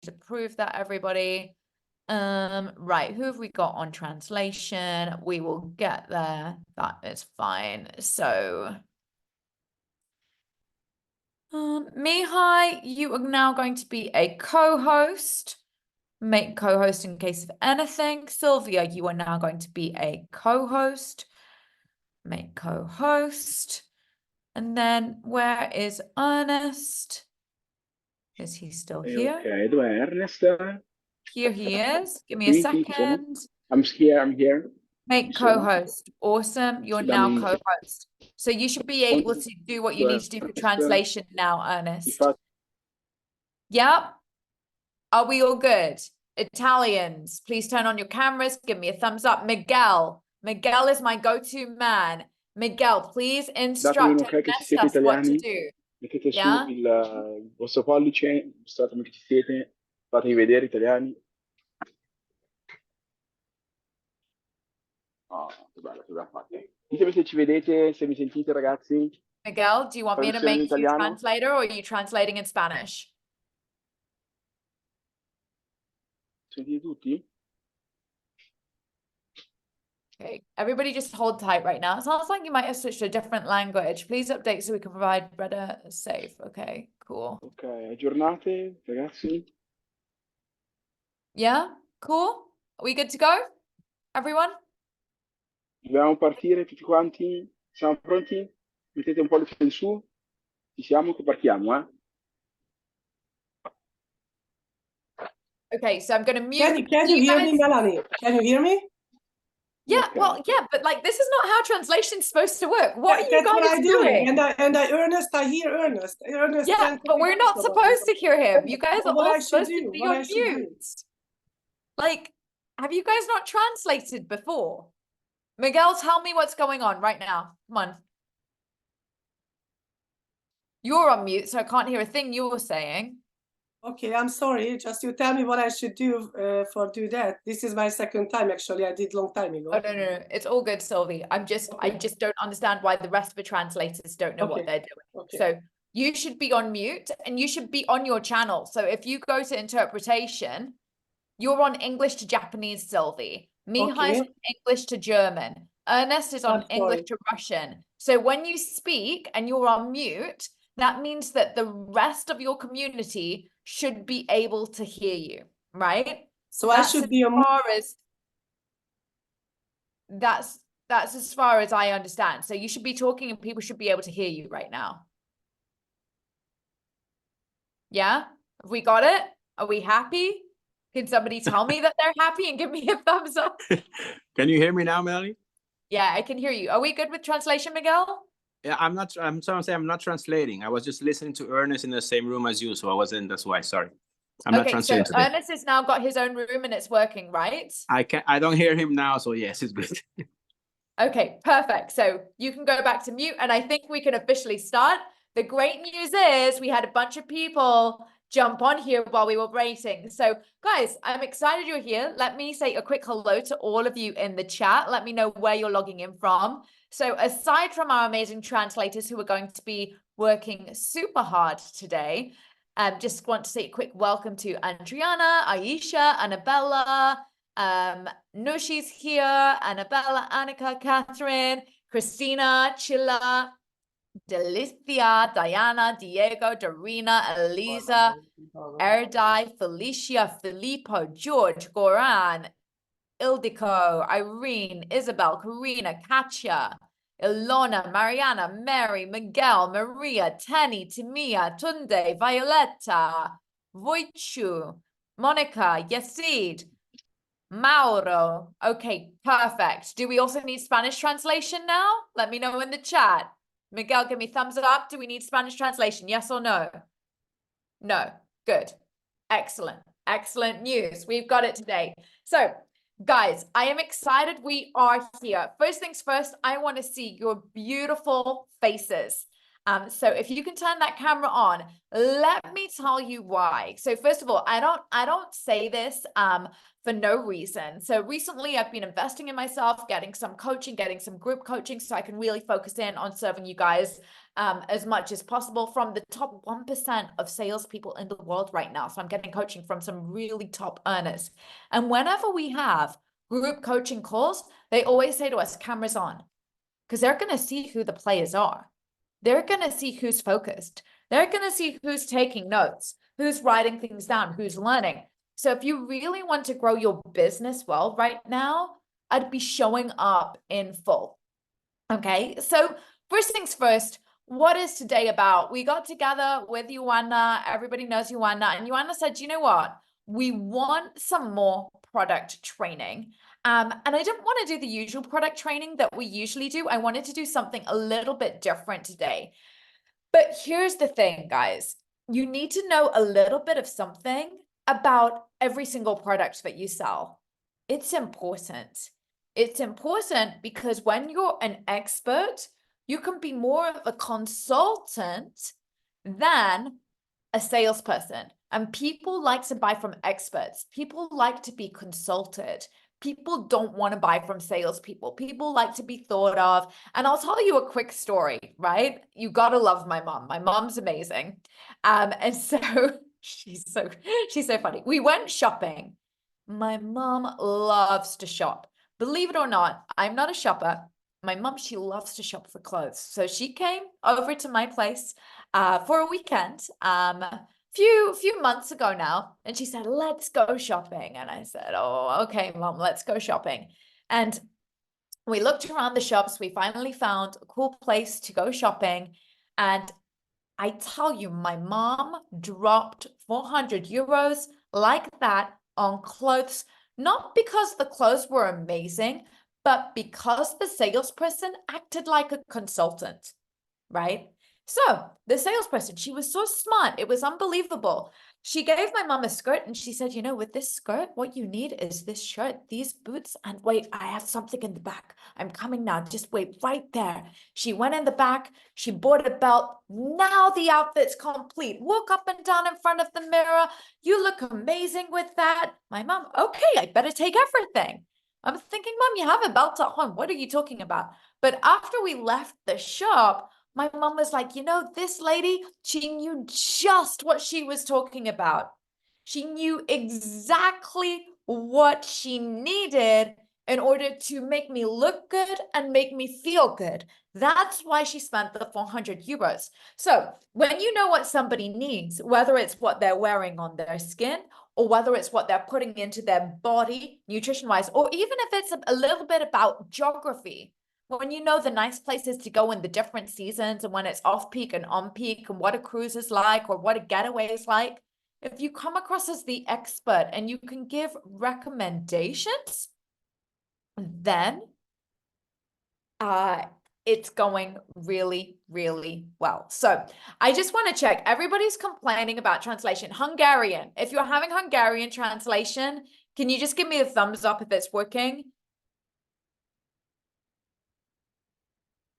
approve that, everybody. Right, who have we got on translation? We will get there. That is fine. So, Mihai, you are now going to be a co-host. Make co-host in case of anything. Sylvia, you are now going to be a co-host. Make co-host. And then where is Ernest? Is he still here? Okay, dov'è Ernest? Here he is. Give me a second. I'm here. Make co-host. Awesome. You're now co-host. So you should be able to do what you need to do for translation now, Ernest. Yep. Are we all good? Italians, please turn on your cameras. Give me a thumbs up. Miguel. Miguel is my go-to man. Miguel, please instruct us what to do. Mettete su il vostro pollice, mostratemi che ci siete, fatevi vedere italiani. Oh, che bello fate. Ditemi se ci vedete, se mi sentite ragazzi. Miguel, do you want me to make you translator or are you translating in Spanish? Sentite tutti? Okay, everybody just hold tight right now. It sounds like you might have switched to a different language. Please update so we can provide better safe. Okay, cool. Ok, aggiornate, ragazzi. Yeah, cool. Are we good to go? Everyone? Dobbiamo partire tutti quanti? Siamo pronti? Mettete un pollice in su. Ci siamo che partiamo, eh? Okay, so I'm going to mute. Can you hear me, Melanie? Can you hear me? Yeah, okay. Well, yeah, but like this is not how translation's supposed to work. What are you That's guys what I'm doing? And I hear Ernest. Yeah, but we're not supposed to hear him. You guys are all supposed to be on mute. Like, have you guys not translated before? Miguel, tell me what's going on right now. Come on. You're on mute, so I can't hear a thing you're saying. Okay, I'm sorry. Just you tell me what I should do do that. This is my second time, actually. I did long time ago. Oh, no. It's all good, Sylvie. I just don't understand why the rest of the translators don't know what they're doing. Okay. So you should be on mute and you should be on your channel. So if you go to interpretation, you're on English to Japanese, Sylvie. Mihai's on English to German. Ernest is on English to Russian. So when you speak and you're on mute, that means that the rest of your community should be able to hear you, right? So I should be on that's as far as I understand. So you should be talking and people should be able to hear you right now. Yeah? Have we got it? Are we happy? Can somebody tell me that they're happy and give me a thumbs up? Can you hear me now, Melanie? Yeah, I can hear you. Are we good with translation, Miguel? Yeah, I'm trying to say I'm not translating. I was just listening to Ernest in the same room as you, so I wasn't, that's why, sorry. I'm not translating so today. Ernest has now got his own room and it's working, right? I don't hear him now, so yes, it's good. Okay, perfect. So you can go back to mute and I think we can officially start. The great news is we had a bunch of people jump on here while we were waiting. So guys, I'm excited you're here. Let me say a quick hello to all of you in the chat. Let me know where you're logging in from. So aside from our amazing translators who are going to be working super hard today, just want to say a quick welcome to Adriana, Aisha, Annabella, Nushi's here, Annabella, Annika, Catherine, Christina, Chilla, Delicia, Diana, Diego, Darina, Eliza, Erdai, Felicia, Filippo, George, Goran, Ildiko, Irene, Isabel, Karina, Katya, Ilona, Mariana, Mary, Miguel, Maria, Tenny, Timia, Tunde, Violetta, Voichu, Monica, Yasid, Mauro. Okay, perfect. Do we also need Spanish translation now? Let me know in the chat. Miguel, give me thumbs up. Do we need Spanish translation? Yes or no? No. Good. Excellent. Excellent news. We've got it today. So, guys, I am excited we are here. First things first, I want to see your beautiful faces. So if you can turn that camera on, let me tell you why. So first of all, I don't say this for no reason. So recently I've been investing in myself, getting some coaching, getting some group coaching so I can really focus in on serving you guys as much as possible from the top 1% of salespeople in the world right now. So I'm getting coaching from some really top earners. And whenever we have group coaching calls, they always say to us, cameras on, because they're going to see who the players are. They're going to see who's focused. They're going to see who's taking notes, who's writing things down, who's learning. So if you really want to grow your business well right now, I'd be showing up in full. Okay, so first things first, what is today about? We got together with Ioana. Everybody knows Ioana. And Ioana said, you know what? We want some more product training. And I didn't want to do the usual product training that we usually do. I wanted to do something a little bit different today. But here's the thing, guys. You need to know a little bit of something about every single product that you sell. It's important. It's important because when you're an expert, you can be more of a consultant than a salesperson. And people like to buy from experts. People like to be consulted. People don't want to buy from salespeople. People like to be thought of. And I'll tell you a quick story, right? You got to love my mom. My mom's amazing. And so she's so funny. We went shopping. My mom loves to shop. Believe it or not, I'm not a shopper. My mom, she loves to shop for clothes. So she came over to my place for a weekend few months ago now, and she said, let's go shopping. And I said, oh, okay, Mom, let's go shopping. And we looked around the shops. We finally found a cool place to go shopping. And I tell you, my mom dropped 400 euros like that on clothes, not because the clothes were amazing, but because the salesperson acted like a consultant, right? So the salesperson, she was so smart. It was unbelievable. She gave my mom a skirt and she said, you know, with this skirt, what you need is this shirt, these boots, and wait, I have something in the back. I'm coming now. Just wait right there. She went in the back. She bought a belt. Now the outfit's complete. Walk up and down in front of the mirror. You look amazing with that. My mom, okay, I better take everything. I'm thinking, Mom, you have a belt at home. What are you talking about? But after we left the shop, my mom was like, you know, this lady, she knew just what she was talking about. She knew exactly what she needed in order to make me look good and make me feel good. That's why she spent the 400 euros. So when you know what somebody needs, whether it's what they're wearing on their skin or whether it's what they're putting into their body, nutrition-wise, or even if it's a little bit about geography, when you know the nice places to go in the different seasons and when it's off peak and on peak and what a cruise is like or what a getaway is like, if you come across as the expert and you can give recommendations, then it's going really, really well. So I just want to check. Everybody's complaining about translation. Hungarian. If you're having Hungarian translation, can you just give me a thumbs up if it's working?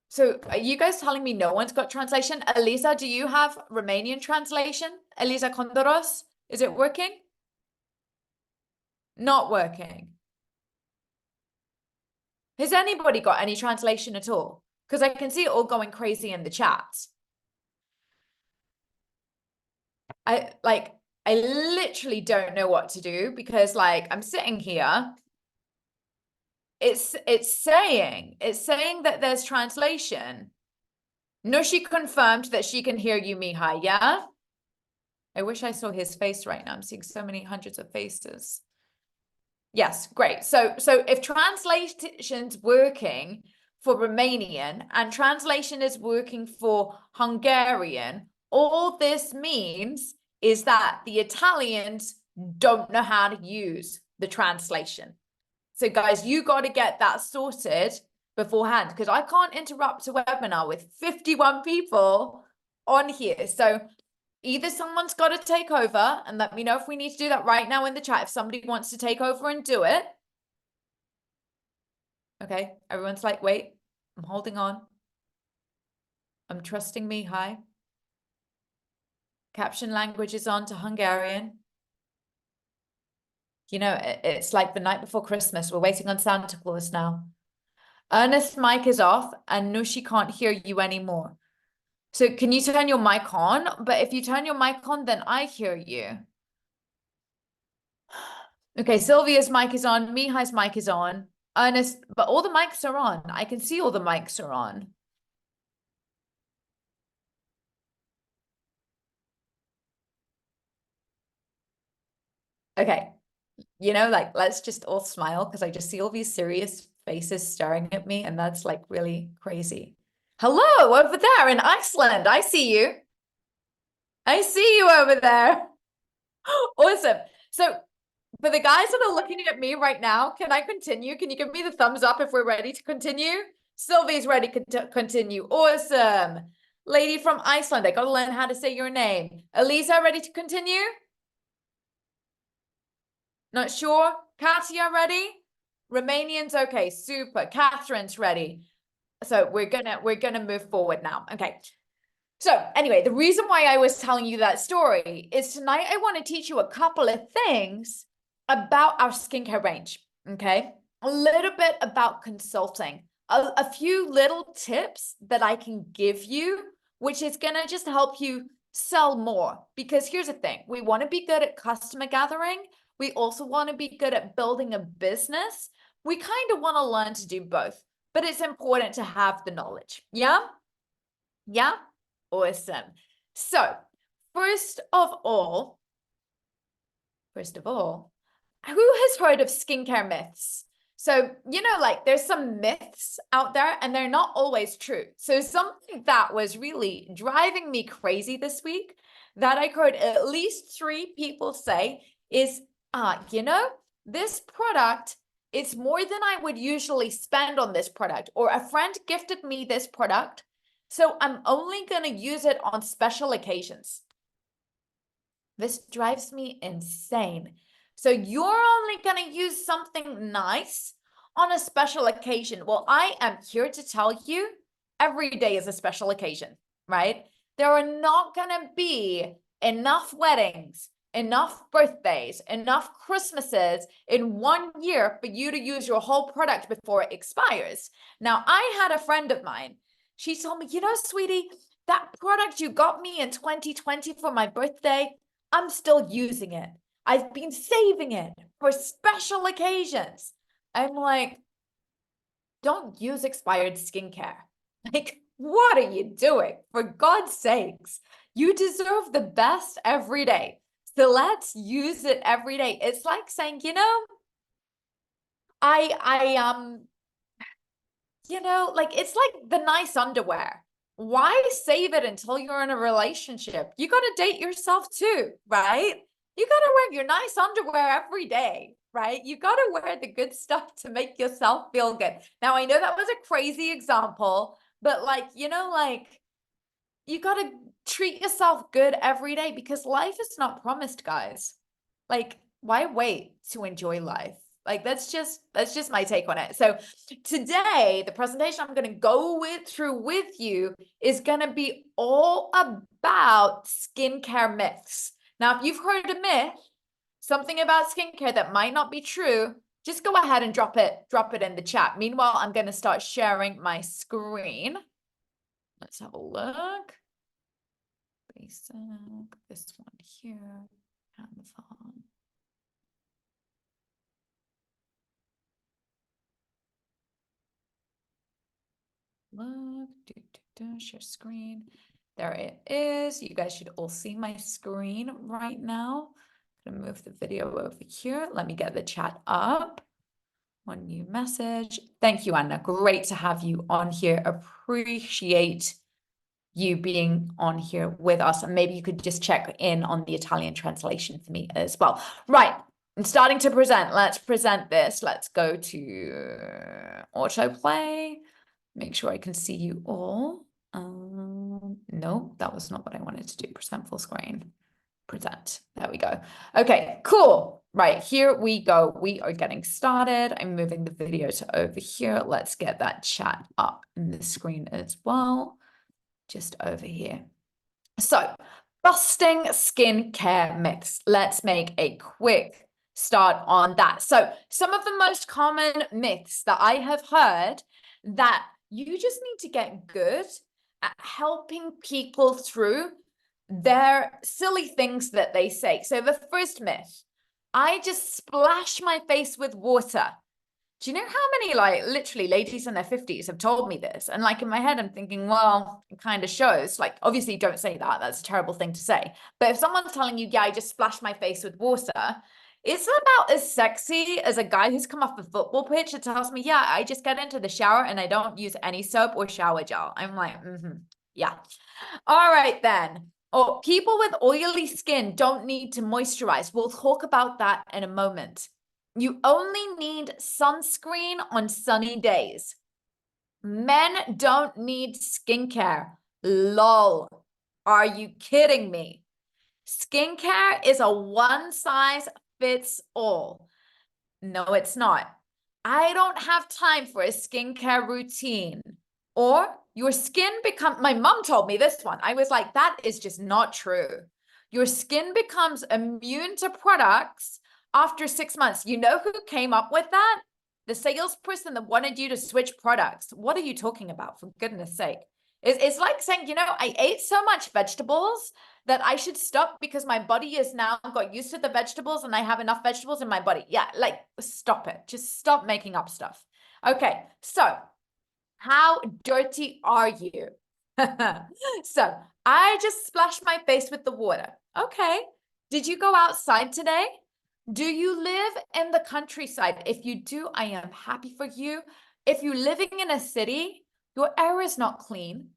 So are you guys telling me no one's got translation? Elisa, do you have Romanian translation? Elisa Kondoros, is it working? Not working. Has anybody got any translation at all? Because I can see it all going crazy in the chat. I literally don't know what to do because like I'm sitting here. It's saying that there's translation. No, she confirmed that she can hear you, Mihai, yeah? I wish I saw his face right now. I'm seeing so many hundreds of faces. Yes, great. So if translation's working for Romanian and translation is working for Hungarian, all this means is that the Italians don't know how to use the translation. So guys, you got to get that sorted beforehand because I can't interrupt a webinar with 51 people on here. So either someone's got to take over and let me know if we need to do that right now in the chat, if somebody wants to take over and do it. Okay, everyone's like, wait, I'm holding on. I'm trusting Mihai. Caption language is on to Hungarian. You know, it's like the night before Christmas. We're waiting on Santa Claus now. Ernest's mic is off and Nushi can't hear you anymore. So can you turn your mic on? But if you turn your mic on, then I hear you. Okay, Sylvia's mic is on, Mihai's mic is on, Ernest, but all the mics are on. I can see all the mics are on. Okay, you know, like, let's just all smile because I just see all these serious faces staring at me, and that's like really crazy. Hello, over there in Iceland. I see you. I see you over there. Awesome. So for the guys that are looking at me right now, can I continue? Can you give me the thumbs up if we're ready to continue? Sylvie's ready to continue. Awesome. Lady from Iceland, I gotta learn how to say your name. Elisa, ready to continue? Not sure? Katia, ready? Romanian's okay, super. Catherine's ready. So we're gonna move forward now. Okay. So anyway, the reason why I was telling you that story is tonight I want to teach you a couple of things about our skincare range, okay? A little bit about consulting, a few little tips that I can give you, which is going to just help you sell more. Because here's the thing, we want to be good at customer gathering. We also want to be good at building a business. We kind of want to learn to do both, but it's important to have the knowledge. Yeah? Yeah? Awesome. So first of all, who has heard of skincare myths? So, you know, like there's some myths out there and they're not always true. So something that was really driving me crazy this week that I heard at least 3 people say is, you know, this product, it's more than I would usually spend on this product, or a friend gifted me this product, so I'm only going to use it on special occasions. This drives me insane. So you're only going to use something nice on a special occasion. Well, I am here to tell you every day is a special occasion, right? There are not going to be enough weddings, enough birthdays, enough Christmases in 1 year for you to use your whole product before it expires. Now, I had a friend of mine. She told me, you know, sweetie, that product you got me in 2020 for my birthday, I'm still using it. I've been saving it for special occasions. I'm like, don't use expired skincare. Like, what are you doing? For God's sakes, you deserve the best every day. So let's use it every day. It's like saying, you know, you know, like it's like the nice underwear. Why save it until you're in a relationship? You got to date yourself too, right? You got to wear your nice underwear every day, right? You got to wear the good stuff to make yourself feel good. Now, I know that was a crazy example, but like, you know, like you got to treat yourself good every day because life is not promised, guys. Like, why wait to enjoy life? Like, that's just my take on it. So today, the presentation I'm going to go through with you is going to be all about skincare myths. Now, if you've heard a myth, something about skincare that might not be true, just go ahead and drop it in the chat. Meanwhile, I'm going to start sharing my screen. Let's have a look. Basic, this one here, Amazon. Look, share screen. There it is. You guys should all see my screen right now. I'm gonna move the video over here. Let me get the chat up. One new message. Thank you, Anna. Great to have you on here. Appreciate you being on here with us. And maybe you could just check in on the Italian translation for me as well. Right. I'm starting to present. Let's present this. Let's go to autoplay. Make sure I can see you all. No, that was not what I wanted to do. Present full screen. Present. There we go. Okay, cool. Right, here we go. We are getting started. I'm moving the video to over here. Let's get that chat up in the screen as well. Just over here. So, busting skincare myths. Let's make a quick start on that. So, some of the most common myths that I have heard that you just need to get good helping people through their silly things that they say. So the first myth, I just splash my face with water. Do you know how many, like, literally ladies in their 50s have told me this? And like in my head, I'm thinking, well, it kind of shows. Like, obviously, don't say that. That's a terrible thing to say. But if someone's telling you, yeah, I just splash my face with water, it's about as sexy as a guy who's come off the football pitch that tells me, yeah, I just get into the shower and I don't use any soap or shower gel. I'm like, yeah. All right, then. Oh, people with oily skin don't need to moisturize. We'll talk about that in a moment. You only need sunscreen on sunny days. Men don't need skincare. Lol. Are you kidding me? Skincare is a one size fits all. No, it's not. I don't have time for a skincare routine. Or your skin my mom told me this one. I was like, that is just not true. Your skin becomes immune to products after 6 months. You know who came up with that? The salesperson that wanted you to switch products. What are you talking about, for goodness sake? It's like saying, you know, I ate so much vegetables that I should stop because my body is now got used to the vegetables and I have enough vegetables in my body. Yeah, like, stop it. Just stop making up stuff. Okay, so how dirty are you? So I just splashed my face with the water. Okay. Did you go outside today? Do you live in the countryside? If you do, I am happy for you. If you're living in a city, your air is not clean.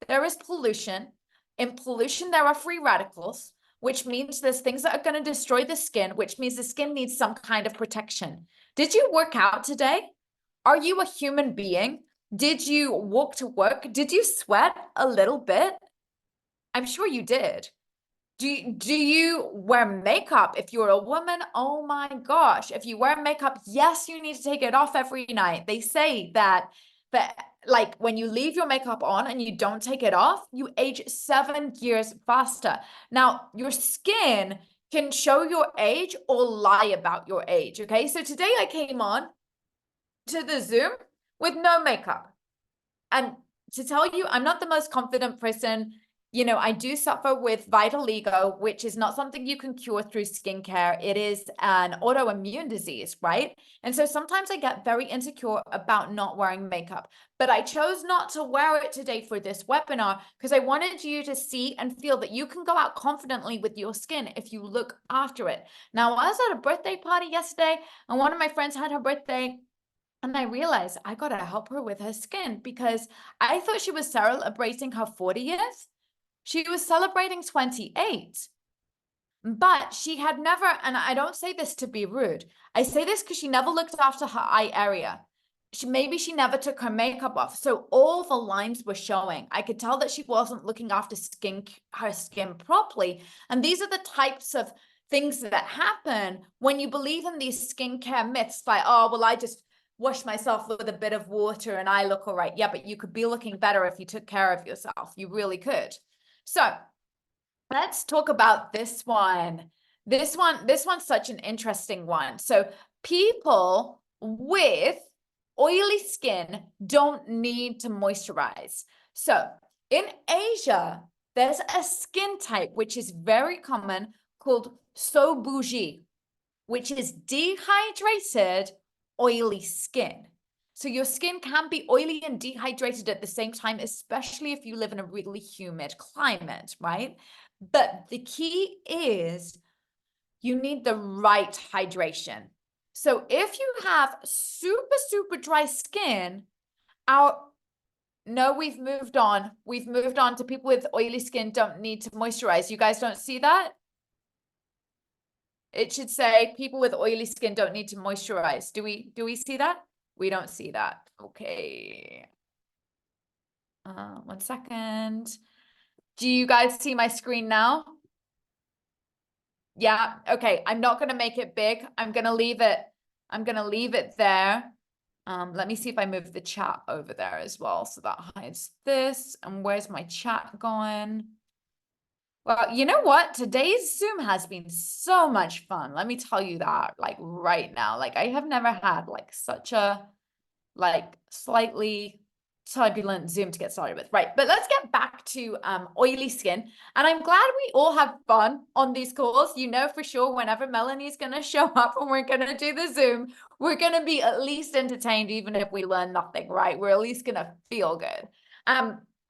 There is pollution. In pollution, there are free radicals, which means there's things that are going to destroy the skin, which means the skin needs some kind of protection. Did you work out today? Are you a human being? Did you walk to work? Did you sweat a little bit? I'm sure you did. Do you wear makeup if you're a woman? Oh my gosh. If you wear makeup, yes, you need to take it off every night. They say that like when you leave your makeup on and you don't take it off, you age 7 years faster. Now, your skin can show your age or lie about your age, okay? So today I came on to the Zoom with no makeup. And to tell you, I'm not the most confident person. You know, I do suffer with vitiligo, which is not something you can cure through skincare. It is an autoimmune disease, right? And so sometimes I get very insecure about not wearing makeup. But I chose not to wear it today for this webinar because I wanted you to see and feel that you can go out confidently with your skin if you look after it. Now, I was at a birthday party yesterday, and one of my friends had her birthday. And I realized I got to help her with her skin because I thought she was celebrating her 40th. She was celebrating 28. But she had never, and I don't say this to be rude, I say this because she never looked after her eye area. Maybe she never took her makeup off. So all the lines were showing. I could tell that she wasn't looking after her skin properly. And these are the types of things that happen when you believe in these skincare myths like, oh, well, I just wash myself with a bit of water and I look all right. Yeah, but you could be looking better if you took care of yourself. You really could. So let's talk about this one. This one's such an interesting one. So people with oily skin don't need to moisturize. So in Asia, there's a skin type which is very common called so bougie, which is dehydrated oily skin. So your skin can be oily and dehydrated at the same time, especially if you live in a really humid climate, right? But the key is you need the right hydration. So if you have super, super dry skin, no, we've moved on. We've moved on to people with oily skin don't need to moisturize. You guys don't see that? It should say people with oily skin don't need to moisturize. Do we see that? We don't see that. Okay. 1 second. Do you guys see my screen now? Yeah. Okay. I'm not going to make it big. I'm going to leave it there. Let me see if I move the chat over there as well. So that hides this. And where's my chat going? Well, you know what? Today's Zoom has been so much fun. Let me tell you that, like right now. Like I have never had like such a like slightly turbulent Zoom to get started with, right? But let's get back to oily skin. And I'm glad we all have fun on these calls. You know, for sure, whenever Melanie's going to show up and we're going to do the Zoom, we're going to be at least entertained, even if we learn nothing, right? We're at least going to feel good.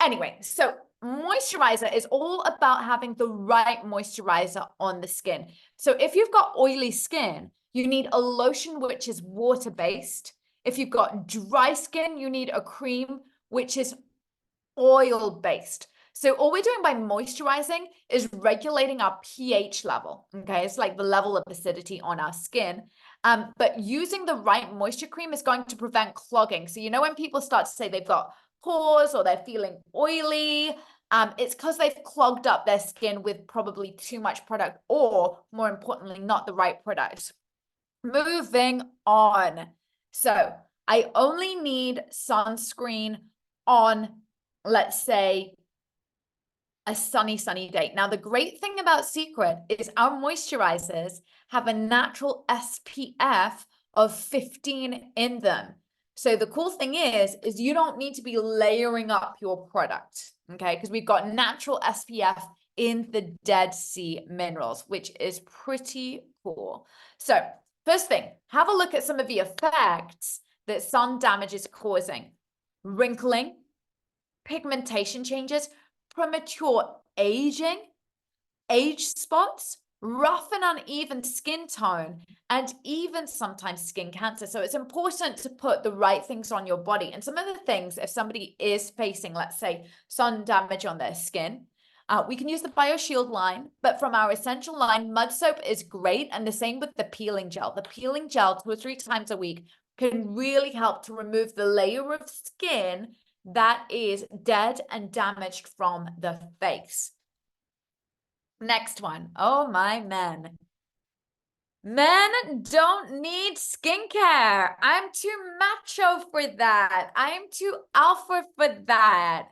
Anyway, so moisturizer is all about having the right moisturizer on the skin. So if you've got oily skin, you need a lotion which is water-based. If you've got dry skin, you need a cream which is oil-based. So all we're doing by moisturizing is regulating our pH level, okay? It's like the level of acidity on our skin. But using the right moisture cream is going to prevent clogging. So you know when people start to say they've got pores or they're feeling oily, it's because they've clogged up their skin with probably too much product, or more importantly, not the right product. Moving on. So I only need sunscreen on, let's say, a sunny day. Now, the great thing about Seacret is our moisturizers have a natural SPF of 15 in them. So the cool thing is you don't need to be layering up your product, okay? Because we've got natural SPF in the Dead Sea minerals, which is pretty cool. So first thing, have a look at some of the effects that sun damage is causing. Wrinkling, pigmentation changes, premature aging, age spots, rough and uneven skin tone, and even sometimes skin cancer. So it's important to put the right things on your body. And some of the things, if somebody is facing, let's say, sun damage on their skin, we can use the BioShield line, but from our essential line, mud soap is great. And the same with the peeling gel. The peeling gel 2 or 3 times a week can really help to remove the layer of skin that is dead and damaged from the face. Next one. Oh, my men. Men don't need skincare. I'm too macho for that. I'm too alpha for that.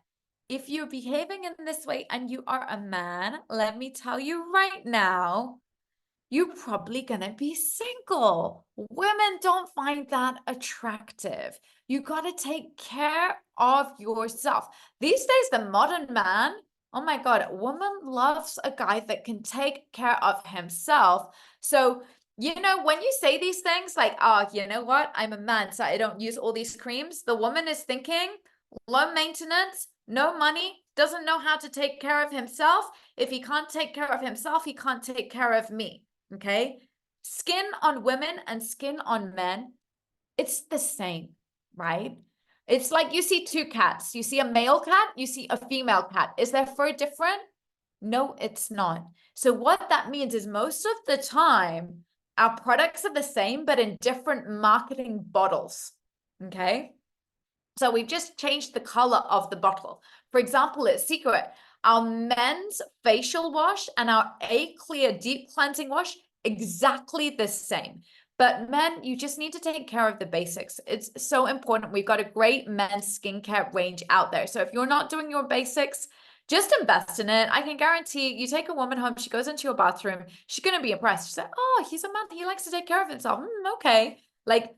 If you're behaving in this way and you are a man, let me tell you right now, you're probably gonna be single. Women don't find that attractive. You gotta take care of yourself. These days, the modern man, oh my God, a woman loves a guy that can take care of himself. So, you know, when you say these things like, oh, you know what? I'm a man, so I don't use all these creams. The woman is thinking low maintenance, no money, doesn't know how to take care of himself. If he can't take care of himself, he can't take care of me. Okay, skin on women and skin on men, it's the same, right? It's like you see 2 cats. You see a male cat, you see a female cat. Is their fur different? No, it's not. So what that means is most of the time, our products are the same, but in different marketing bottles, okay? So we've just changed the color of the bottle. For example, at Seacret, our men's facial wash and our A-Clear deep cleansing wash, exactly the same. But men, you just need to take care of the basics. It's so important. We've got a great men's skincare range out there. So if you're not doing your basics, just invest in it. I can guarantee you take a woman home, she goes into your bathroom, she's going to be impressed. She's like, oh, he's a man, he likes to take care of himself. Okay. Like,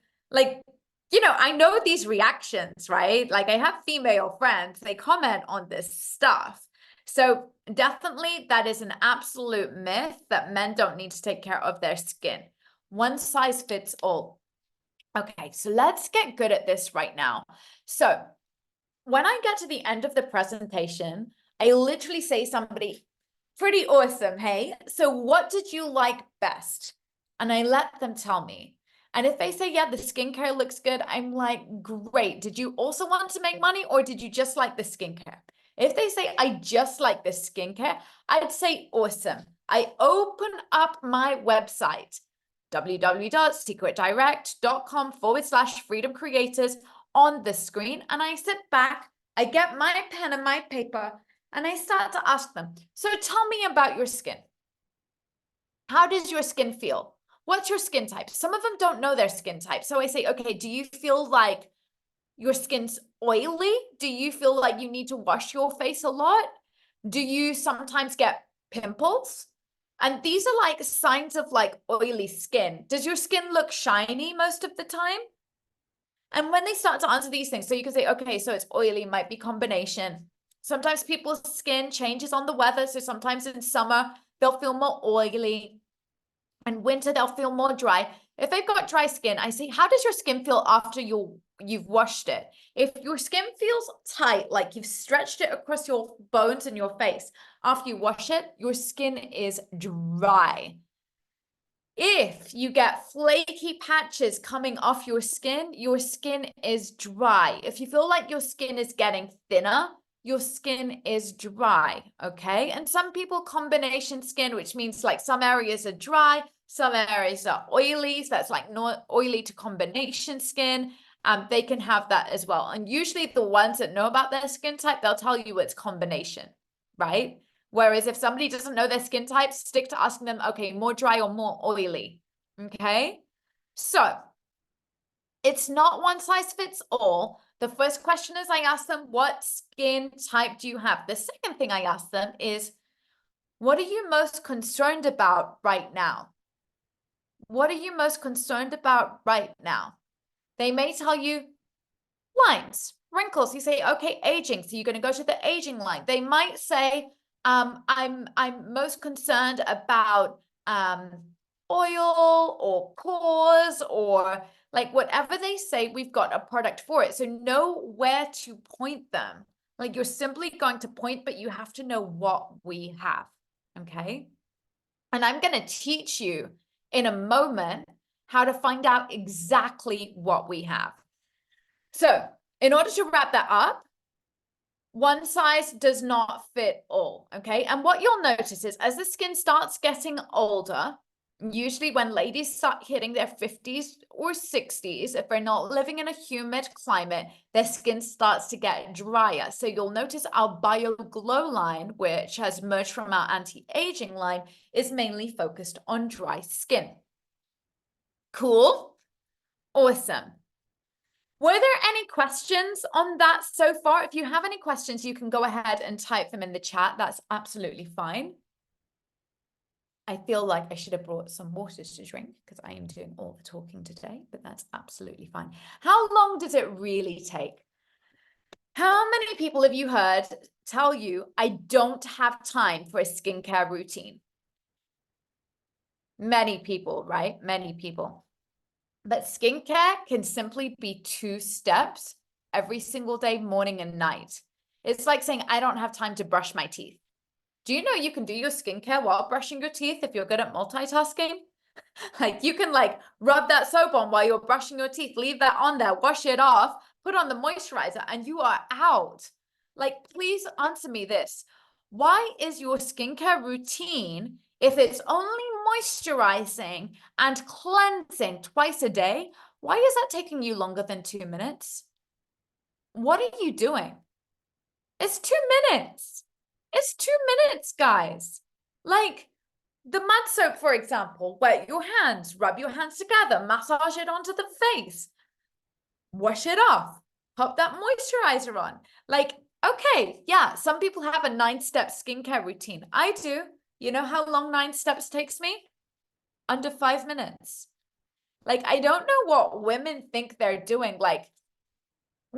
you know, I know these reactions, right? Like I have female friends, they comment on this stuff. So definitely that is an absolute myth that men don't need to take care of their skin. One size fits all. Okay, so let's get good at this right now. So when I get to the end of the presentation, I literally say somebody pretty awesome, hey? So what did you like best? And I let them tell me. And if they say, yeah, the skincare looks good, I'm like, great. Did you also want to make money or did you just like the skincare? If they say, I just like the skincare, I'd say, awesome. I open up my website, www.seacretdirect.com/freedom creators on the screen. And I sit back, I get my pen and my paper, and I start to ask them, so tell me about your skin. How does your skin feel? What's your skin type? Some of them don't know their skin type. So I say, okay, do you feel like your skin's oily? Do you feel like you need to wash your face a lot? Do you sometimes get pimples? And these are like signs of like oily skin. Does your skin look shiny most of the time? And when they start to answer these things, so you can say, okay, so it's oily, might be combination. Sometimes people's skin changes on the weather. So sometimes in summer, they'll feel more oily. In winter, they'll feel more dry. If they've got dry skin, I say, how does your skin feel after you've washed it? If your skin feels tight, like you've stretched it across your bones and your face, after you wash it, your skin is dry. If you get flaky patches coming off your skin is dry. If you feel like your skin is getting thinner, your skin is dry, okay? And some people combination skin, which means like some areas are dry, some areas are oily. So that's like not oily to combination skin. They can have that as well. And usually the ones that know about their skin type, they'll tell you it's combination, right? Whereas if somebody doesn't know their skin type, stick to asking them, okay, more dry or more oily, okay? So it's not one size fits all. The first question is I ask them, what skin type do you have? The second thing I ask them is, what are you most concerned about right now? What are you most concerned about right now? They may tell you lines, wrinkles. You say, okay, aging. So you're going to go to the aging line. They might say, I'm most concerned about oil or pores or like whatever they say, we've got a product for it. So know where to point them. Like you're simply going to point, but you have to know what we have. Okay. And I'm going to teach you in a moment how to find out exactly what we have. So in order to wrap that up, one size does not fit all, okay? And what you'll notice is as the skin starts getting older, usually when ladies start hitting their 50s or 60s, if they're not living in a humid climate, their skin starts to get drier. So you'll notice our Bio Glow line, which has merged from our anti-aging line, is mainly focused on dry skin. Cool? Awesome. Were there any questions on that so far? If you have any questions, you can go ahead and type them in the chat. That's absolutely fine. I feel like I should have brought some water to drink because I am doing all the talking today, but that's absolutely fine. How long does it really take? How many people have you heard tell you, I don't have time for a skincare routine? Many people, right? Many people. But skincare can simply be 2 steps every single day, morning and night. It's like saying, I don't have time to brush my teeth. Do you know you can do your skincare while brushing your teeth if you're good at multitasking? Like you can like rub that soap on while you're brushing your teeth, leave that on there, wash it off, put on the moisturizer, and you are out. Like, please answer me this. Why is your skincare routine, if it's only moisturizing and cleansing twice a day, why is that taking you longer than 2 minutes? What are you doing? It's 2 minutes. It's 2 minutes, guys. Like the mud soap, for example, wet your hands, rub your hands together, massage it onto the face, wash it off, pop that moisturizer on. Like, okay, yeah, some people have a 9-step skincare routine. I do. You know how long 9 steps takes me? Under 5 minutes. Like, I don't know what women think they're doing. Like,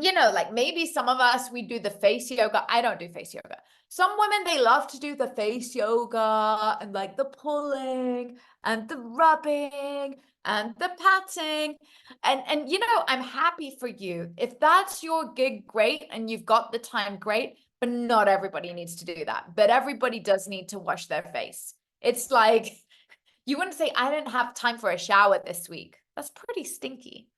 you know, like maybe some of us, we do the face yoga. I don't do face yoga. Some women, they love to do the face yoga and like the pulling and the rubbing and the patting. And you know, I'm happy for you. If that's your gig, great. And you've got the time, great. But not everybody needs to do that. But everybody does need to wash their face. It's like, you wouldn't say, I didn't have time for a shower this week. That's pretty stinky.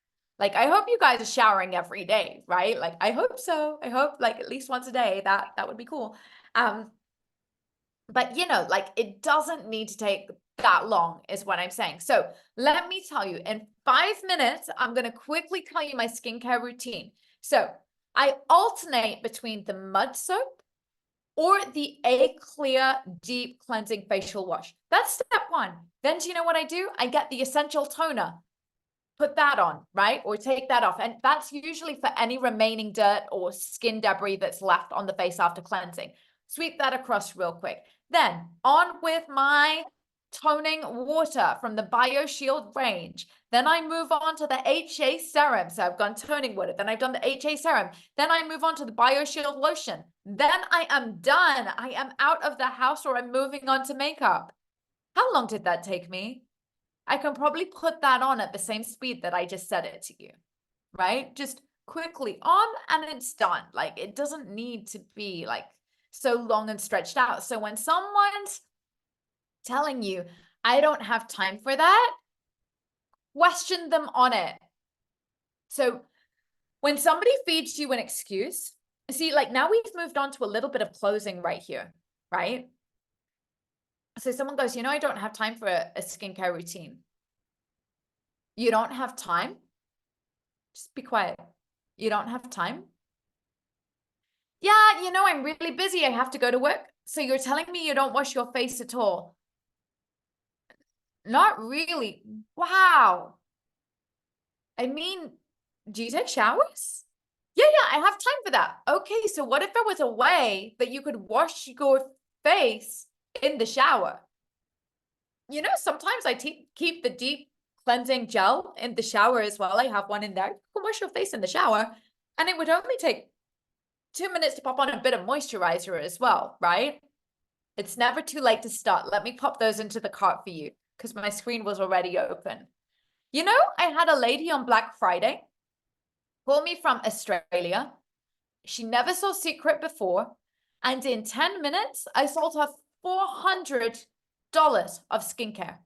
Like, I hope you guys are showering every day, right? Like, I hope so. I hope like at least once a day. That would be cool. But you know, like it doesn't need to take that long is what I'm saying. So let me tell you, in 5 minutes, I'm going to quickly tell you my skincare routine. So I alternate between the mud soap or the A-Clear Deep Cleansing Facial Wash. That's step 1. Then do you know what I do? I get the essential toner. Put that on, right? Or take that off. And that's usually for any remaining dirt or skin debris that's left on the face after cleansing. Sweep that across real quick. Then on with my toning water from the BioShield range. Then I move on to the HA serum. So I've gone toning water. Then I've done the HA serum. Then I move on to the BioShield lotion. Then I am done. I am out of the house, or I'm moving on to makeup. How long did that take me? I can probably put that on at the same speed that I just said it to you, right? Just quickly on and it's done. Like, it doesn't need to be like so long and stretched out. So when someone's telling you, I don't have time for that, question them on it. So when somebody feeds you an excuse, see, like now we've moved on to a little bit of closing right here, right? So someone goes, you know, I don't have time for a skincare routine. You don't have time? Just be quiet. You don't have time? Yeah, you know, I'm really busy. I have to go to work. So you're telling me you don't wash your face at all? Not really. Wow. I mean, do you take showers? Yeah, I have time for that. Okay, so what if there was a way that you could wash your face in the shower? You know, sometimes I keep the deep cleansing gel in the shower as well. I have one in there. You can wash your face in the shower, and it would only take 2 minutes to pop on a bit of moisturizer as well, right? It's never too late to start. Let me pop those into the cart for you because my screen was already open. You know, I had a lady on Black Friday call me from Australia. She never saw Seacret before. And in 10 minutes, I sold her $400 of skincare.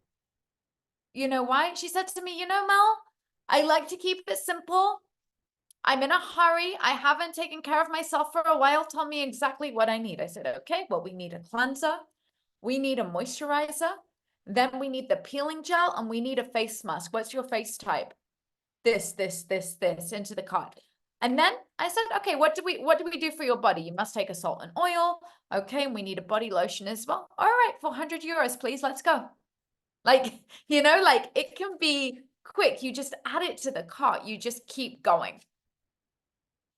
You know why? She said to me, you know, Mel, I like to keep it simple. I'm in a hurry. I haven't taken care of myself for a while. Tell me exactly what I need. I said, okay, well, we need a cleanser. We need a moisturizer. Then we need the peeling gel and we need a face mask. What's your face type? This, into the cart. And then I said, okay, what do we do for your body? You must take a salt and oil. Okay, and we need a body lotion as well. All right, 400 euros, please. Let's go. Like, you know, like it can be quick. You just add it to the cart. You just keep going.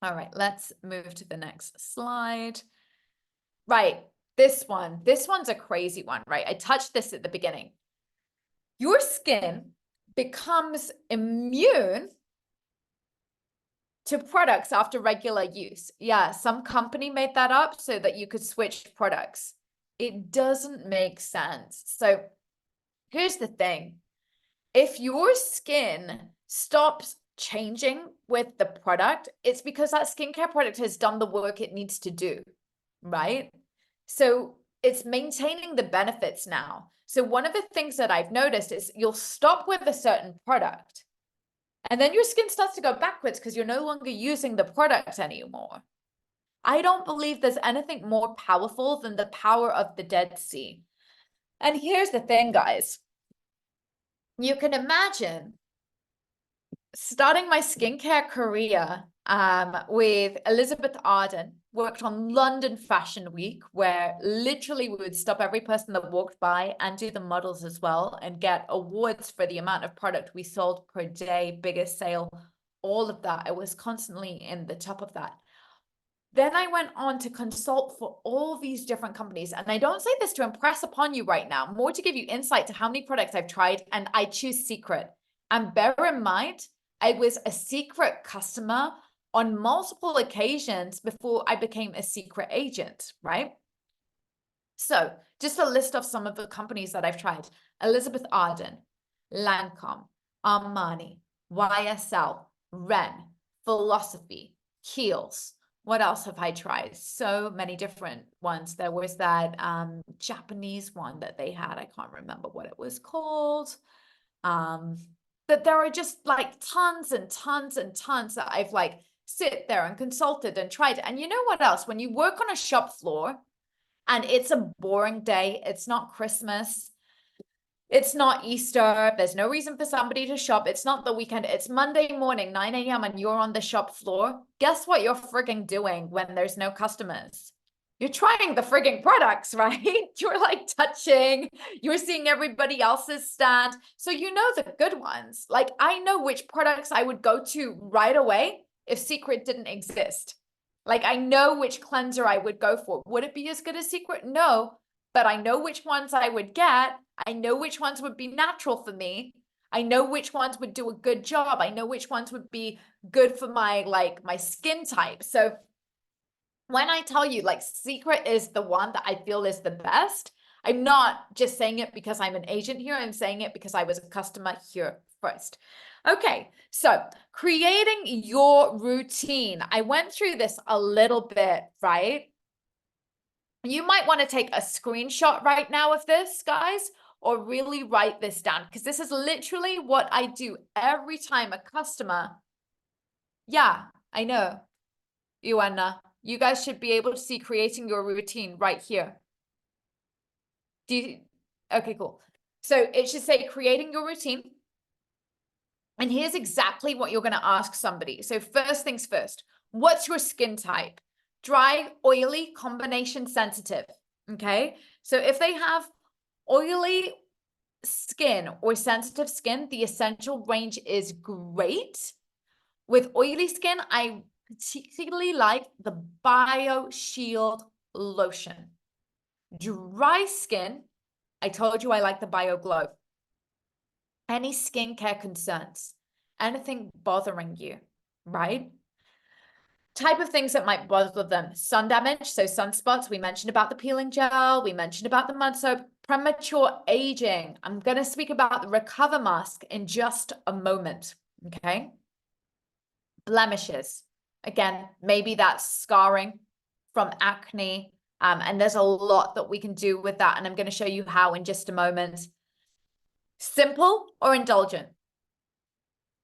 All right, let's move to the next slide. Right, this one's a crazy one, right? I touched this at the beginning. Your skin becomes immune to products after regular use. Yeah, some company made that up so that you could switch products. It doesn't make sense. So here's the thing. If your skin stops changing with the product, it's because that skincare product has done the work it needs to do, right? So it's maintaining the benefits now. So one of the things that I've noticed is you'll stop with a certain product and then your skin starts to go backwards because you're no longer using the product anymore. I don't believe there's anything more powerful than the power of the Dead Sea. And here's the thing, guys. You can imagine starting my skincare career with Elizabeth Arden, worked on London Fashion Week, where literally we would stop every person that walked by and do the models as well and get awards for the amount of product we sold per day, biggest sale, all of that. I was constantly in the top of that. Then I went on to consult for all these different companies. And I don't say this to impress upon you right now, more to give you insight to how many products I've tried, and I choose Seacret. And bear in mind, I was a Seacret customer on multiple occasions before I became a Seacret agent, right? So just a list of some of the companies that I've tried: Elizabeth Arden, Lancome, Armani, YSL, Ren, Philosophy, Kiehl's. What else have I tried? So many different ones. There was that Japanese one that they had. I can't remember what it was called. But there are just like tons and tons and tons that I've like sit there and consulted and tried. And you know what else? When you work on a shop floor and it's a boring day, it's not Christmas, it's not Easter, there's no reason for somebody to shop, it's not the weekend, it's Monday morning, 9 a.m. and you're on the shop floor, guess what you're frigging doing when there's no customers? You're trying the frigging products, right? You're like touching, you're seeing everybody else's stand. So you know the good ones. Like I know which products I would go to right away if Seacret didn't exist. Like I know which cleanser I would go for. Would it be as good as Seacret? No, but I know which ones I would get. I know which ones would be natural for me. I know which ones would do a good job. I know which ones would be good for my my skin type. So when I tell you like Seacret is the one that I feel is the best, I'm not just saying it because I'm an agent here. I'm saying it because I was a customer here first. Okay, so creating your routine. I went through this a little bit, right? You might want to take a screenshot right now of this, guys, or really write this down, because this is literally what I do every time a customer. Yeah, I know, Ioana, you guys should be able to see creating your routine right here. Do you? Okay, cool. So it should say creating your routine. And here's exactly what you're going to ask somebody. So first things first, what's your skin type? Dry, oily, combination, sensitive. Okay. So if they have oily skin or sensitive skin, the essential range is great. With oily skin, I particularly like the Bio Shield lotion. Dry skin, I told you I like the Bio Glow. Any skincare concerns, anything bothering you, right? Type of things that might bother them: sun damage, so sunspots. We mentioned about the peeling gel. We mentioned about the mud soap. Premature aging. I'm going to speak about the Recover Mask in just a moment, okay? Blemishes. Again, maybe that's scarring from acne, and there's a lot that we can do with that, and I'm going to show you how in just a moment. Simple or indulgent?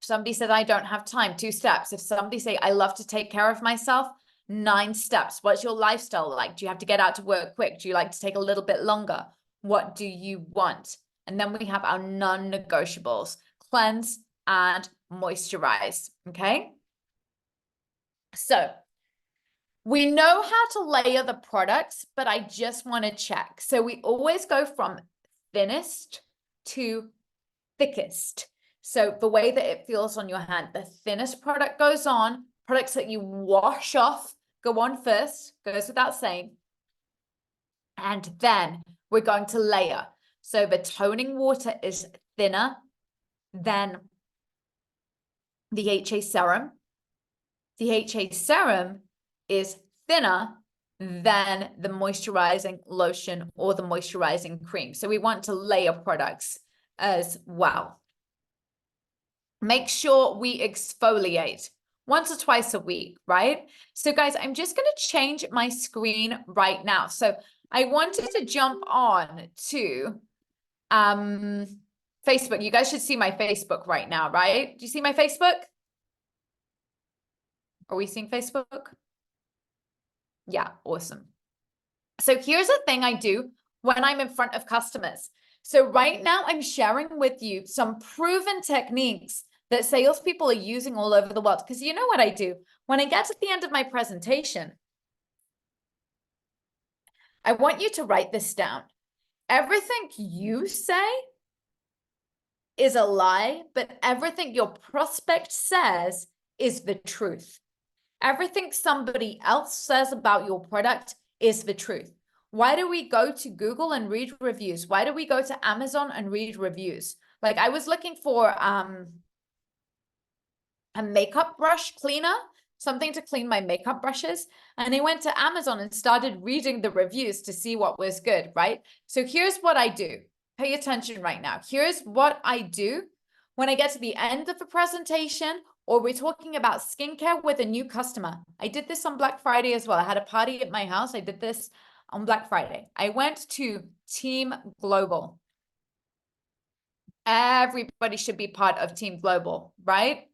Somebody said, I don't have time, 2 steps. If somebody say, I love to take care of myself, 9 steps. What's your lifestyle like? Do you have to get out to work quick? Do you like to take a little bit longer? What do you want? And then we have our non-negotiables: cleanse and moisturize, okay? So we know how to layer the products, but I just want to check. So we always go from thinnest to thickest. So the way that it feels on your hand, the thinnest product goes on. Products that you wash off go on first, goes without saying. And then we're going to layer. So the toning water is thinner than the HA serum. The HA serum is thinner than the moisturizing lotion or the moisturizing cream. So we want to layer products as well. Make sure we exfoliate once or twice a week, right? So guys, I'm just going to change my screen right now. So I wanted to jump on to Facebook. You guys should see my Facebook right now, right? Do you see my Facebook? Are we seeing Facebook? Yeah, awesome. So here's a thing I do when I'm in front of customers. So right now I'm sharing with you some proven techniques that salespeople are using all over the world. Because you know what I do? When I get to the end of my presentation, I want you to write this down. Everything you say is a lie, but everything your prospect says is the truth. Everything somebody else says about your product is the truth. Why do we go to Google and read reviews? Why do we go to Amazon and read reviews? Like I was looking for a makeup brush cleaner, something to clean my makeup brushes. And I went to Amazon and started reading the reviews to see what was good, right? So here's what I do. Pay attention right now. Here's what I do when I get to the end of a presentation, or we're talking about skincare with a new customer. I did this on Black Friday as well. I had a party at my house. I did this on Black Friday. I went to Team Global. Everybody should be part of Team Global, right?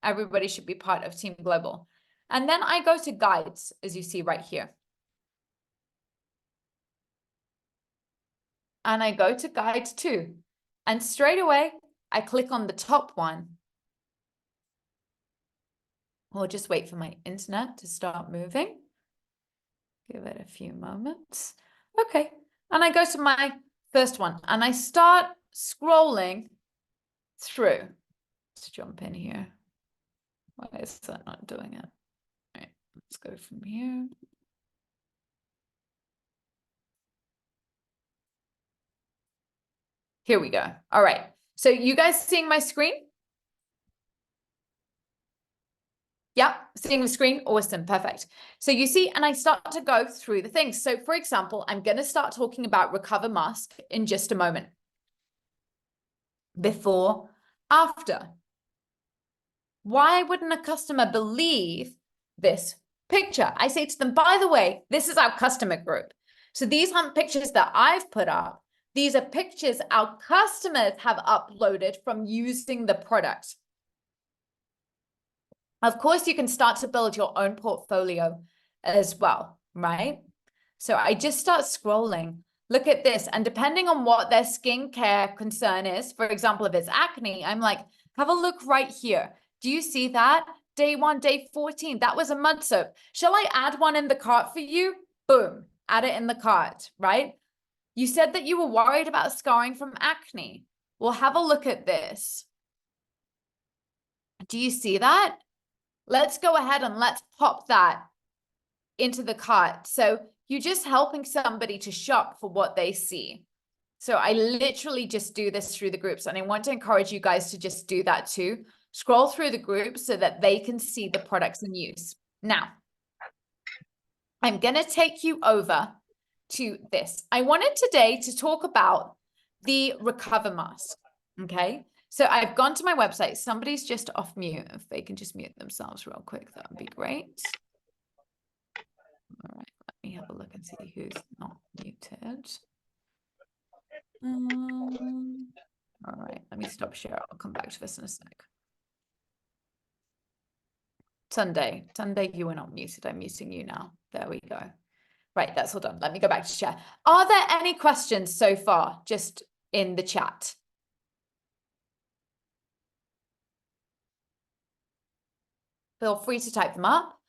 Everybody should be part of Team Global. And then I go to guides, as you see right here. And I go to guides 2. And straight away, I click on the top one. We'll just wait for my internet to start moving. Give it a few moments. Okay. And I go to my first one and I start scrolling through. Let's jump in here. Why is that not doing it? All right, let's go from here. Here we go. All right. So you guys seeing my screen? Yep, seeing the screen. Awesome. Perfect. So you see, and I start to go through the things. So for example, I'm going to start talking about Recover Mask in just a moment. Before, after. Why wouldn't a customer believe this picture? I say to them, by the way, this is our customer group. So these aren't pictures that I've put up. These are pictures our customers have uploaded from using the product. Of course, you can start to build your own portfolio as well, right? So I just start scrolling. Look at this. And depending on what their skincare concern is, for example, if it's acne, I'm like, have a look right here. Do you see that? Day 1, day 14, that was a mud soap. Shall I add one in the cart for you? Boom, add it in the cart, right? You said that you were worried about scarring from acne. Well, have a look at this. Do you see that? Let's go ahead and let's pop that into the cart. So you're just helping somebody to shop for what they see. So I literally just do this through the groups, and I want to encourage you guys to just do that too. Scroll through the groups so that they can see the products in use. Now, I'm going to take you over to this. I wanted today to talk about the Recover Mask, okay? So I've gone to my website. Somebody's just off mute. If they can just mute themselves real quick, that would be great. All right, let me have a look and see who's not muted. All right, let me stop share. I'll come back to this in a sec. Sunday, you were not muted. I'm muting you now. There we go. Right, that's all done. Let me go back to share. Are there any questions so far, just in the chat? Feel free to type them up.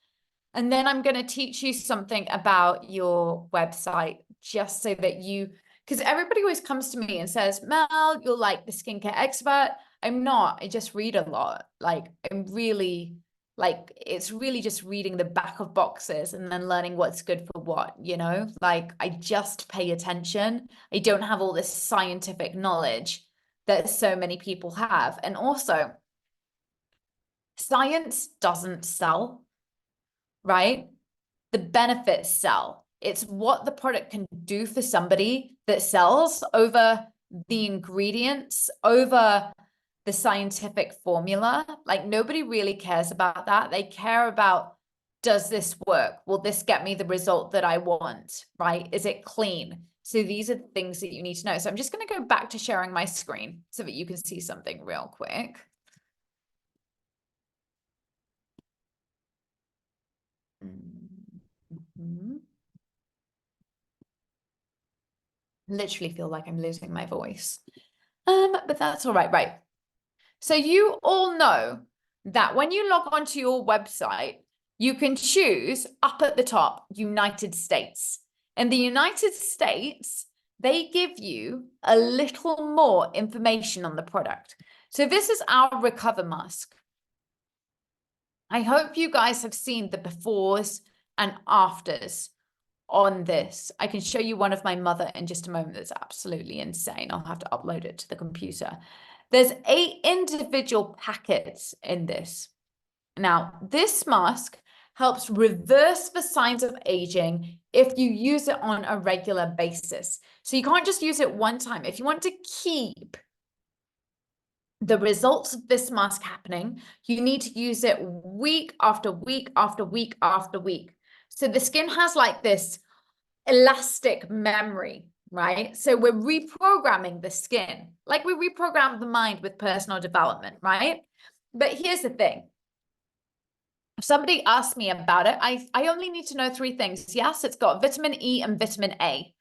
And then I'm going to teach you something about your website, just so that you, because everybody always comes to me and says, Mel, you're like the skincare expert. I'm not. I just read a lot. Like, I'm really, like, it's really just reading the back of boxes and then learning what's good for what, you know? Like, I just pay attention. I don't have all this scientific knowledge that so many people have. And also, science doesn't sell, right? The benefits sell. It's what the product can do for somebody that sells over the ingredients, over the scientific formula. Like, nobody really cares about that. They care about, does this work? Will this get me the result that I want, right? Is it clean? So these are the things that you need to know. So I'm just going to go back to sharing my screen so that you can see something real quick. Literally feel like I'm losing my voice. But that's all right, right? So you all know that when you log onto your website, you can choose up at the top, United States. In the United States, they give you a little more information on the product. So this is our Recover Mask. I hope you guys have seen the befores and afters on this. I can show you one of my mother in just a moment. That's absolutely insane. I'll have to upload it to the computer. There's 8 individual packets in this. Now, this mask helps reverse the signs of aging if you use it on a regular basis. So you can't just use it one time. If you want to keep the results of this mask happening, you need to use it week after week after week after week. So the skin has like this elastic memory, right? So we're reprogramming the skin, like we reprogram the mind with personal development, right? But here's the thing. If somebody asks me about it, I only need to know 3 things. Yes, it's got vitamin E and vitamin A.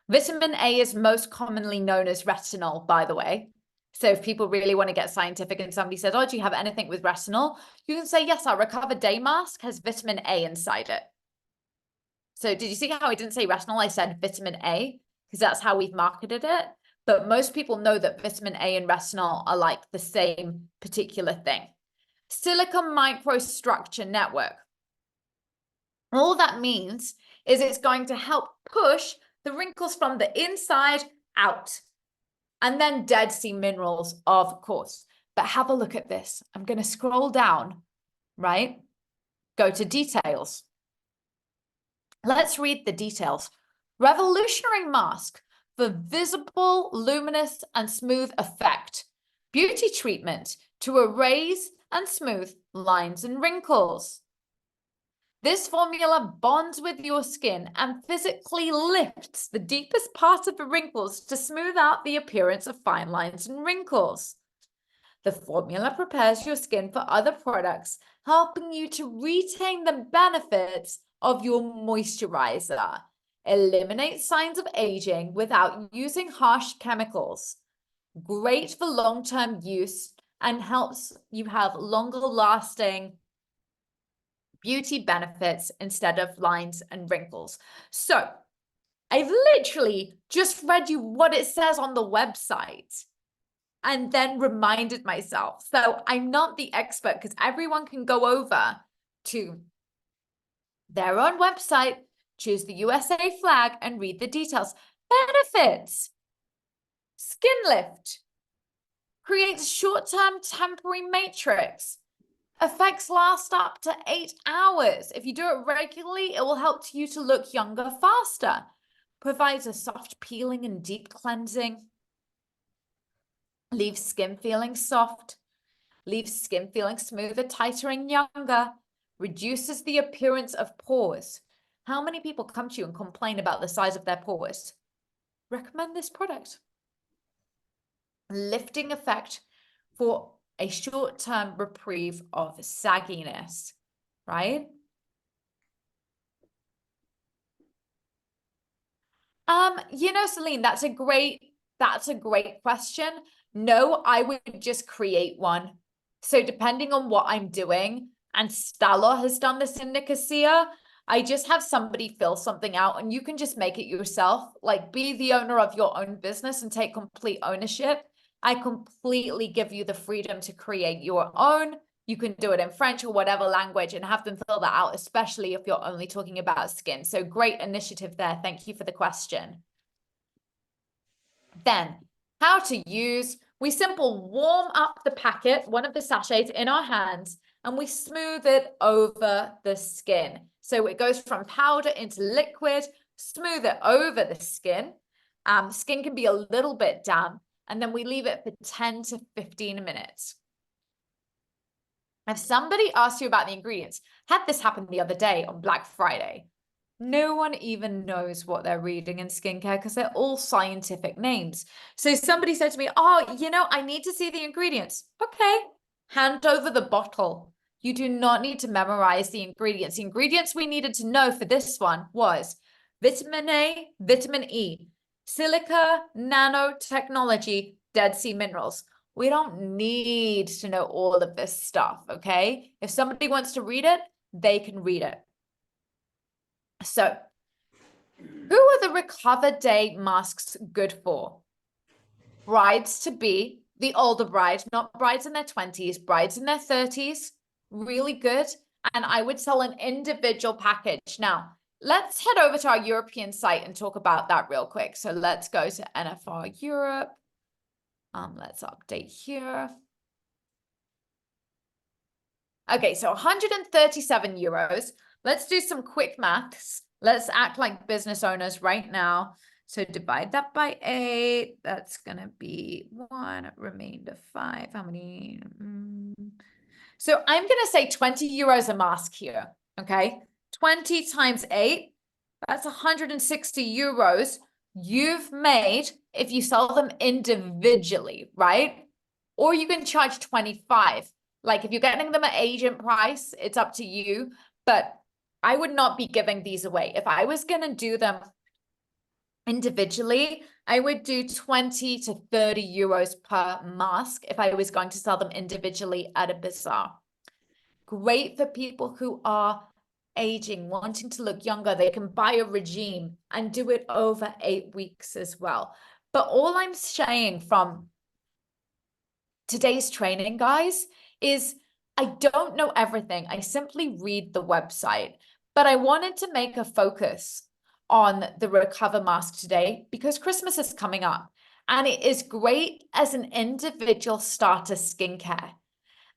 Vitamin A is most commonly known as retinol, by the way. So if people really want to get scientific and somebody says, oh, do you have anything with retinol? You can say, yes, our Recover Day Mask has vitamin A inside it. So did you see how I didn't say retinol? I said vitamin A, because that's how we've marketed it. But most people know that vitamin A and retinol are like the same particular thing. Silica microstructure network. All that means is it's going to help push the wrinkles from the inside out. And then Dead Sea Minerals, of course. But have a look at this. I'm going to scroll down, right? Go to details. Let's read the details. Revolutionary mask for visible, luminous, and smooth effect. Beauty treatment to erase and smooth lines and wrinkles. This formula bonds with your skin and physically lifts the deepest parts of the wrinkles to smooth out the appearance of fine lines and wrinkles. The formula prepares your skin for other products, helping you to retain the benefits of your moisturizer. Eliminate signs of aging without using harsh chemicals. Great for long-term use and helps you have longer-lasting beauty benefits instead of lines and wrinkles. So I've literally just read you what it says on the website and then reminded myself. So I'm not the expert because everyone can go over to their own website, choose the USA flag and read the details. Benefits. Skin lift. Creates short-term temporary matrix. Effects last up to 8 hours. If you do it regularly, it will help you to look younger faster. Provides a soft peeling and deep cleansing. Leaves skin feeling soft. Leaves skin feeling smoother, tighter, and younger. Reduces the appearance of pores. How many people come to you and complain about the size of their pores? Recommend this product. Lifting effect for a short-term reprieve of sagginess, right? Celine, that's a great question. No, I would just create one. So depending on what I'm doing, and Stella has done this in Nicosia, I just have somebody fill something out and you can just make it yourself. Like, be the owner of your own business and take complete ownership. I completely give you the freedom to create your own. You can do it in French or whatever language and have them fill that out, especially if you're only talking about skin. So great initiative there. Thank you for the question. Then, how to use. We simply warm up the packet, one of the sachets, in our hands, and we smooth it over the skin. So it goes from powder into liquid, smooth it over the skin. Skin can be a little bit damp, and then we leave it for 10 to 15 minutes. If somebody asks you about the ingredients, had this happen the other day on Black Friday. No one even knows what they're reading in skincare because they're all scientific names. So somebody said to me, oh, I need to see the ingredients. Okay, hand over the bottle. You do not need to memorize the ingredients. The ingredients we needed to know for this one was vitamin A, vitamin E, silica, nanotechnology, Dead Sea Minerals. We don't need to know all of this stuff, okay? If somebody wants to read it, they can read it. So, who are the Recover Day masks good for? Brides-to-be, the older brides, not brides in their 20s, brides in their 30s, really good. And I would sell an individual package. Now, let's head over to our European site and talk about that real quick. So let's go to NFR Europe. Let's update here. Okay, so 137 euros. Let's do some quick maths. Let's act like business owners right now. So divide that by 8. That's going to be 1, remainder 5. How many? So I'm going to say 20 euros a mask here, okay? 20 times 8, that's 160 euros you've made if you sell them individually, right? Or you can charge 25. Like if you're getting them at agent price, it's up to you, but I would not be giving these away. If I was going to do them individually, I would do 20 to 30 euros per mask if I was going to sell them individually at a bazaar. Great for people who are aging, wanting to look younger. They can buy a regime and do it over 8 weeks as well. But all I'm saying from today's training, guys, is I don't know everything. I simply read the website, but I wanted to make a focus on the Recover mask today because Christmas is coming up. And it is great as an individual starter skincare.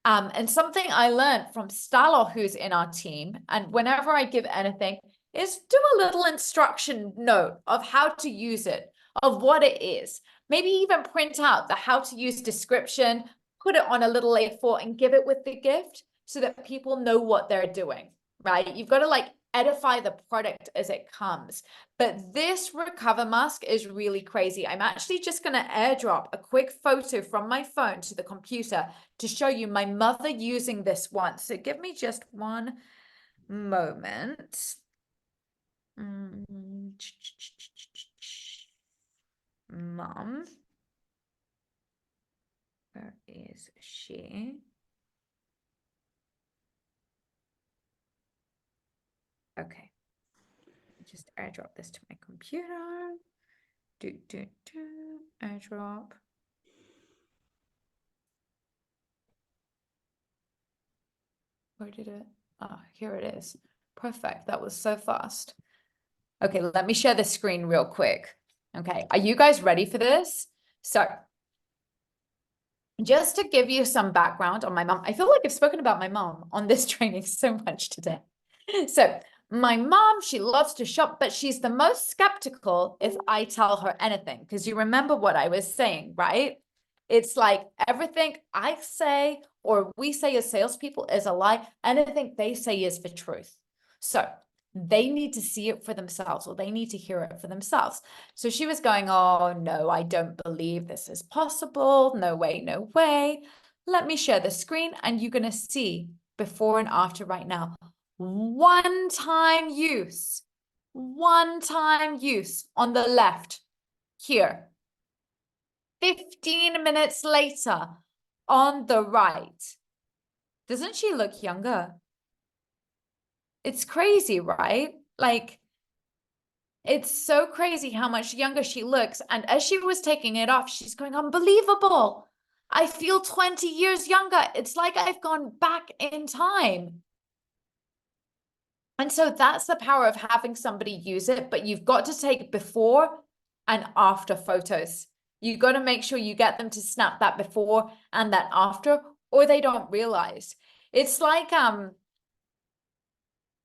And something I learned from Stalo, who's in our team, and whenever I give anything, is do a little instruction note of how to use it, of what it is. Maybe even print out the how to use description, put it on a little A4 and give it with the gift so that people know what they're doing, right? You've got to like edify the product as it comes. But this recover mask is really crazy. I'm actually just going to airdrop a quick photo from my phone to the computer to show you my mother using this once. So give me just one moment. Mom, where is she? Okay, just airdrop this to my computer. Airdrop. Where did it? Ah, here it is. Perfect. That was so fast. Okay, let me share the screen real quick. Okay, are you guys ready for this? So, just to give you some background on my mom, I feel like I've spoken about my mom on this training so much today. So, my mom, she loves to shop, but she's the most skeptical if I tell her anything, because you remember what I was saying, right? It's like everything I say or we say as salespeople is a lie. Anything they say is the truth. So they need to see it for themselves, or they need to hear it for themselves. So she was going, oh, no, I don't believe this is possible. No way, no way. Let me share the screen and you're going to see before and after right now. One-time use on the left here. 15 minutes later on the right. Doesn't she look younger? It's crazy, right? Like, it's so crazy how much younger she looks. And as she was taking it off, she's going, unbelievable. I feel 20 years younger. It's like I've gone back in time. And so that's the power of having somebody use it, but you've got to take before and after photos. You've got to make sure you get them to snap that before and that after, or they don't realize. It's like,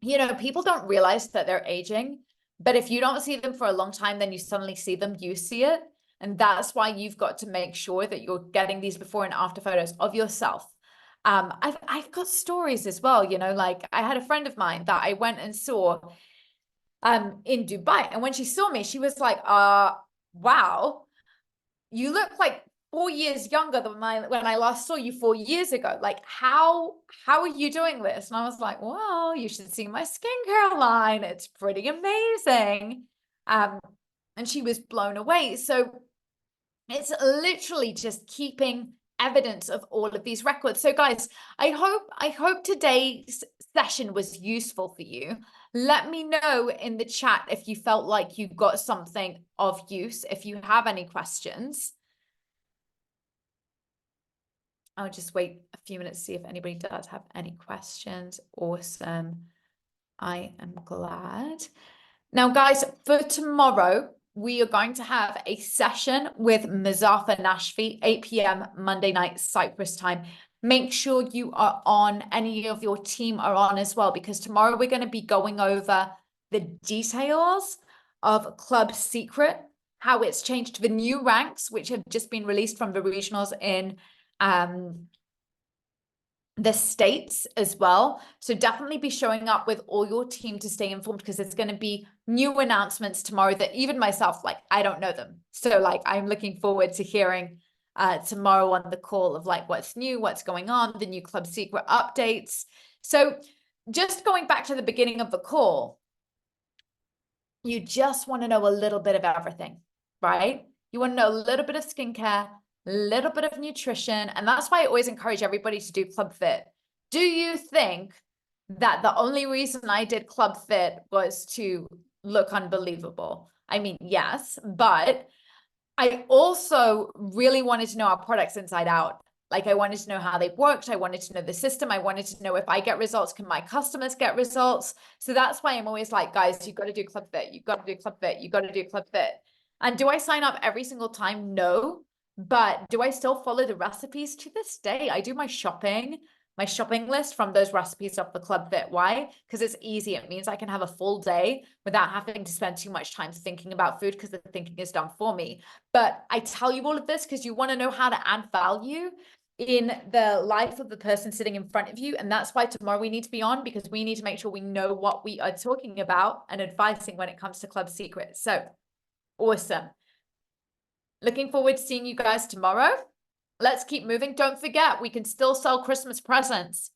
you know, people don't realize that they're aging, but if you don't see them for a long time, then you suddenly see them, you see it. And that's why you've got to make sure that you're getting these before and after photos of yourself. I've got stories as well, you know, like I had a friend of mine that I went and saw in Dubai. And when she saw me, she was like, wow, you look like 4 years younger than when I last saw you 4 years ago. Like, how are you doing this? And I was like, well, you should see my skincare line. It's pretty amazing. And she was blown away. So it's literally just keeping evidence of all of these records. So guys, I hope today's session was useful for you. Let me know in the chat if you felt like you got something of use, if you have any questions. I'll just wait a few minutes to see if anybody does have any questions. Awesome. I am glad. Now, guys, for tomorrow, we are going to have a session with Muzaffar Nashvi, 8 p.m. Monday night Cyprus time. Make sure you are on, any of your team are on as well, because tomorrow we're going to be going over the details of Club Seacret, how it's changed to the new ranks, which have just been released from the regionals in the States as well. So definitely be showing up with all your team to stay informed, because there's going to be new announcements tomorrow that even myself, like, I don't know them. So like, I'm looking forward to hearing tomorrow on the call of like, what's new, what's going on, the new Club Seacret updates. So just going back to the beginning of the call, you just want to know a little bit of everything, right? You want to know a little bit of skincare, little bit of nutrition. And that's why I always encourage everybody to do Club Fit. Do you think that the only reason I did Club Fit was to look unbelievable? I mean, yes, but I also really wanted to know our products inside out. Like, I wanted to know how they worked. I wanted to know the system. I wanted to know if I get results, can my customers get results? So that's why I'm always like, guys, you've got to do Club Fit. You've got to do Club Fit. You've got to do Club Fit. And do I sign up every single time? No. But do I still follow the recipes to this day? I do my shopping list from those recipes of the Club Fit. Why? Because it's easy. It means I can have a full day without having to spend too much time thinking about food because the thinking is done for me. But I tell you all of this because you want to know how to add value in the life of the person sitting in front of you. And that's why tomorrow we need to be on, because we need to make sure we know what we are talking about and advising when it comes to Club Seacret. So awesome. Looking forward to seeing you guys tomorrow. Let's keep moving. Don't forget, we can still sell Christmas presents.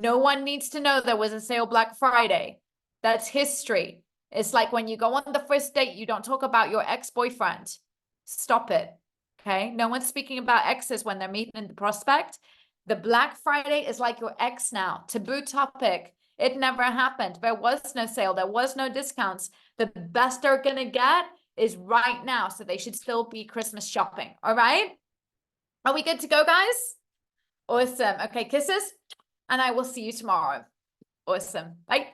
No one needs to know there was a sale Black Friday. That's history. It's like when you go on the first date, you don't talk about your ex-boyfriend. Stop it. Okay? No one's speaking about exes when they're meeting the prospect. The Black Friday is like your ex now. Taboo topic. It never happened. There was no sale. There was no discounts. The best they're going to get is right now. So they should still be Christmas shopping. All right? Are we good to go, guys? Awesome. Okay, kisses. And I will see you tomorrow. Awesome. Bye.